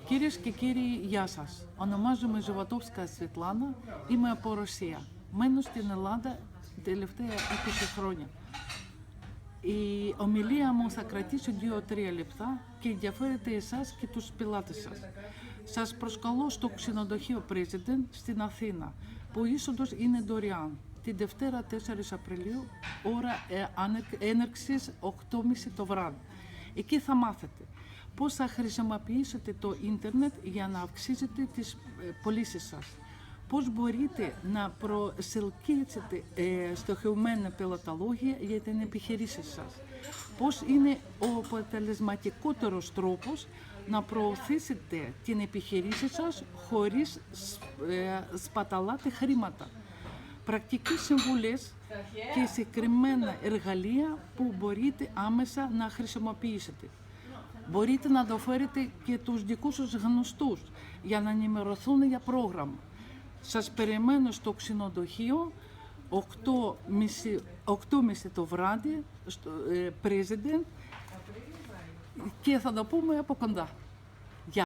Κυρίες και κύριοι, γεια σας. Ονομάζομαι Ζοβατόφσκα Σβετλάνα, είμαι από Ρωσία. Μένω στην Ελλάδα τελευταία 20 χρόνια. Η ομιλία μου θα κρατήσει 2-3 λεπτά και ενδιαφέρεται εσάς και τους πελάτες σας. Σας προσκαλώ στο ξενοδοχείο President στην Αθήνα, που η είσοδος είναι δωρεάν. Την Δευτέρα 4 Απριλίου, ώρα έναρξης 8:30 το βράδυ. Εκεί θα μάθετε πώς θα χρησιμοποιήσετε το ίντερνετ για να αυξήσετε τις πωλήσεις σας. Πώς μπορείτε να προσελκύσετε στοχευμένα πελατολόγια για την επιχειρήση σας. Πώς είναι ο αποτελεσματικότερος τρόπος να προωθήσετε την επιχειρήση σας χωρίς σπαταλάτε χρήματα. Πρακτικές συμβουλές και συγκεκριμένα εργαλεία που μπορείτε άμεσα να χρησιμοποιήσετε. Μπορείτε να το φέρετε και τους δικούς σας γνωστούς για να ενημερωθούν για πρόγραμμα. Σας περιμένω στο ξενοδοχείο 8:30 το βράδυ στο President και θα το πούμε από κοντά.